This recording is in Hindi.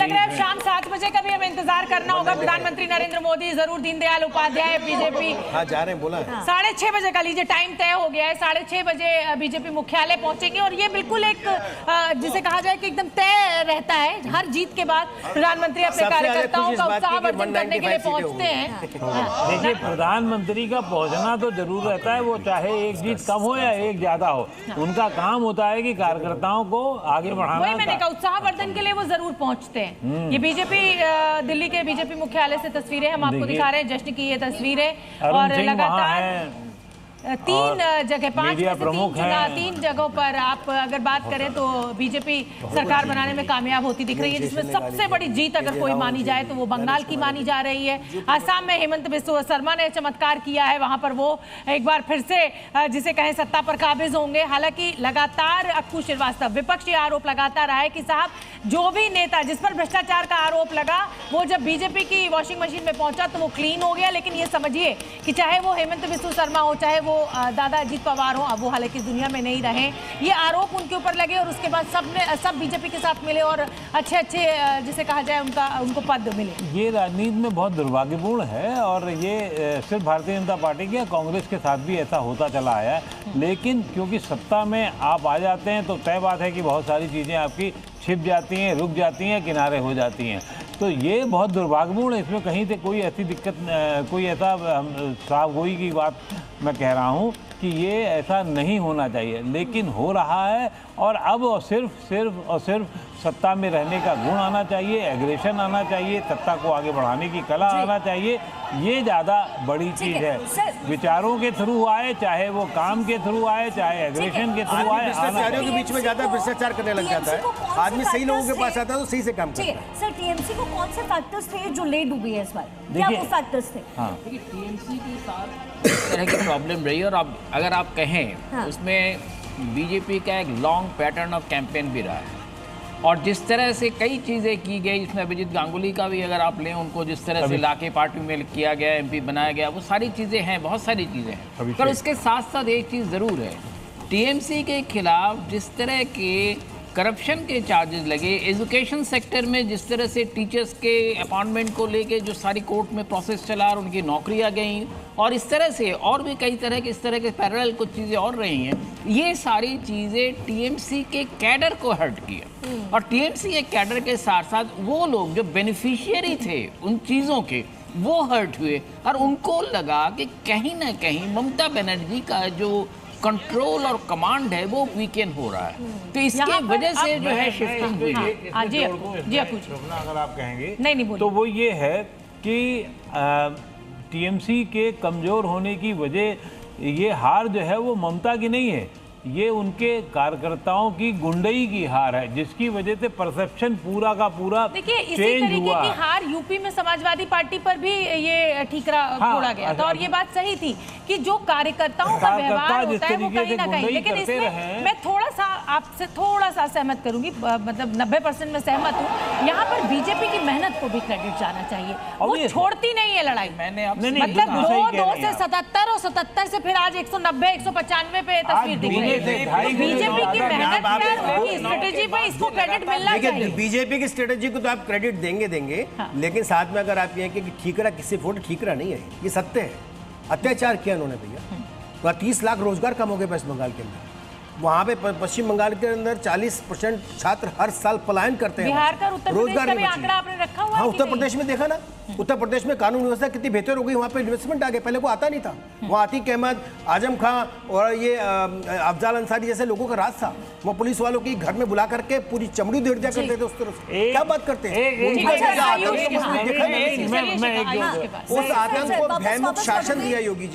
लग रहा है शाम 7 बजे का भी हमें इंतजार करना होगा। प्रधानमंत्री नरेंद्र मोदी जरूर दीनदयाल उपाध्याय बीजेपी जा रहे हैं, बोला 6:30 बजे का लीजिए, टाइम तय हो गया है। 6:30 बजे बीजेपी मुख्यालय पहुंचेंगे और ये बिल्कुल एक जिसे कहा जाए कि एकदम तय रहता है, हर जीत के बाद प्रधानमंत्री अपने कार्यकर्ताओं का उत्साहवर्धन करने के लिए पहुंचते हैं। देखिए, प्रधानमंत्री का पहुंचना तो जरूर रहता है, वो चाहे एक जीत कम हो या एक ज्यादा हो, उनका काम होता है कि कार्यकर्ताओं को आगे बढ़ाना। वही मैंने कहा, उत्साहवर्धन के लिए वो जरूर पहुंचते हैं। ये बीजेपी दिल्ली के बीजेपी मुख्यालय से तस्वीरें हम आपको दिखा रहे हैं, जश्न की ये तस्वीरें। और लगातार 3 जगह 5 3 जगहों पर आप अगर बात करें तो बीजेपी सरकार बनाने में कामयाब होती दिख रही है, जिसमें सबसे बड़ी जीत अगर कोई मानी जाए तो वो बंगाल की मानी जा रही है। आसाम में हेमंत बिस्वा शर्मा ने चमत्कार किया है, वहां पर वो एक बार फिर से जिसे कहें सत्ता पर काबिज होंगे। हालांकि लगातार अक्कू श्रीवास्तव विपक्ष ये आरोप लगाता रहा है कि साहब जो भी नेता जिस पर भ्रष्टाचार का आरोप लगा वो जब बीजेपी की वॉशिंग मशीन में पहुंचा तो वो क्लीन हो गया। लेकिन ये समझिए कि चाहे वो हेमंत बिस्वा शर्मा हो, चाहे वो दादा अजीत पवार हो, अब वो हालांकि दुनिया में नहीं रहे, ये आरोप उनके ऊपर लगे और उसके बाद सब बीजेपी के साथ मिले और अच्छे जिसे कहा जाए उनको पद मिले। ये राजनीति में बहुत दुर्भाग्यपूर्ण है और ये सिर्फ भारतीय जनता पार्टी के, कांग्रेस के साथ भी ऐसा होता चला आया है। लेकिन क्योंकि सत्ता में आप आ जाते हैं तो तय बात है कि बहुत सारी चीज़ें आपकी छिप जाती हैं, रुक जाती हैं, किनारे हो जाती हैं। तो ये बहुत दुर्भाग्यपूर्ण है, इसमें कहीं से कोई ऐसी दिक्कत, कोई ऐसा साफ गोई की बात मैं कह रहा हूँ कि ये ऐसा नहीं होना चाहिए, लेकिन हो रहा है। और अब सिर्फ सत्ता में रहने का गुण आना चाहिए, एग्रेशन आना चाहिए, सत्ता को आगे बढ़ाने की कला आना चाहिए, ये ज़्यादा बड़ी चीज़ है। विचारों के थ्रू आए, चाहे वो काम के थ्रू आए, चाहे एग्रेशन के थ्रू आए, भ्रष्टाचारियों के बीच में ज्यादा भ्रष्टाचार करने लग जाता है। आदमी सही लोगों के पास आता है तो सही से काम करता है। सर, टीएमसी को कौन से फैक्टर्स थे जो ले डूबी है इस बार? क्या वो फैक्टर्स थे? देखिए, टीएमसी के साथ इस तरह की प्रॉब्लम रही और अब अगर आप कहें उसमें बीजेपी का एक लॉन्ग पैटर्न ऑफ कैंपेन भी रहा है और जिस तरह से कई चीज़ें की गई, इसमें अभिजीत गांगुली का भी अगर आप लें, उनको जिस तरह से लाके पार्टी में किया गया, एमपी बनाया गया, वो सारी चीज़ें हैं, बहुत सारी चीज़ें हैं। पर उसके साथ साथ एक चीज़ ज़रूर है, टीएमसी के खिलाफ जिस तरह के करप्शन के चार्जेस लगे, एजुकेशन सेक्टर में जिस तरह से टीचर्स के अपॉइंटमेंट को लेके जो सारी कोर्ट में प्रोसेस चला और उनकी नौकरियां गई और इस तरह से और भी कई तरह के इस तरह के पैरेलल कुछ चीज़ें और रही हैं, ये सारी चीज़ें टीएमसी के कैडर को हर्ट किया। और टीएमसी के कैडर के साथ साथ वो लोग जो बेनिफिशियरी थे उन चीज़ों के, वो हर्ट हुए और उनको लगा कि कहीं ना कहीं ममता बनर्जी का जो कंट्रोल और कमांड है वो वीकेंड हो रहा है, तो इसके वजह से जो है शिफ्टिंग हुई है। अगर आप कहेंगे नहीं तो वो ये है कि टीएमसी के कमजोर होने की वजह ये हार जो है वो ममता की नहीं है, ये उनके कार्यकर्ताओं की गुंडई की हार है, जिसकी वजह से परसेप्शन पूरा का पूरा देखिए इसी तरीके की हार यूपी में समाजवादी पार्टी पर भी ये ठीकरा फोड़ा गया था और ये बात सही थी कि जो कार्यकर्ताओं का व्यवहार होता है वो कहीं ना कहीं, लेकिन इसमें मैं थोड़ा सा आपसे थोड़ा सा सहमत करूंगी, मतलब 90% में सहमत हूँ। यहाँ पर बीजेपी की मेहनत को भी क्रेडिट जाना चाहिए, वो छोड़ती नहीं है लड़ाई। मैंने मतलब 2 से 77 और 77 से फिर आज 190 195 पे तस्वीर दिख रही है। बीजेपी की मेहनत पर, स्ट्रेटेजी पर इसको क्रेडिट मिलना चाहिए। बीजेपी की स्ट्रेटेजी को तो आप क्रेडिट देंगे, लेकिन साथ में अगर आप ये कि ठीकरा किसी वोट ठीकरा नहीं है, ये सत्य है, अत्याचार किया उन्होंने भैया। तो 30 लाख रोजगार कम हो गए वेस्ट बंगाल के अंदर। वहाँ पे पश्चिम बंगाल के अंदर 40% छात्र हर साल पलायन करते हैं। बिहार का उत्तर प्रदेश का भी आंकड़ा आपने रखा हुआ है? हाँ, उत्तर प्रदेश में देखा ना, उत्तर प्रदेश में कानून व्यवस्था कितनी बेहतर हो गई, वहाँ पे इन्वेस्टमेंट आ गए, पहले को आता नहीं था। वहाँ आतिक अहमद, आजम खां और ये अफजाल अंसारी जैसे लोगों का राज था, वो पुलिस वालों की घर में बुला करके पूरी चमड़ी उधेड़ दिया करते थे उस तरह से। क्या बात करते हैं, उस आतंक को भयमुक्त शासन दिया योगी जी ने।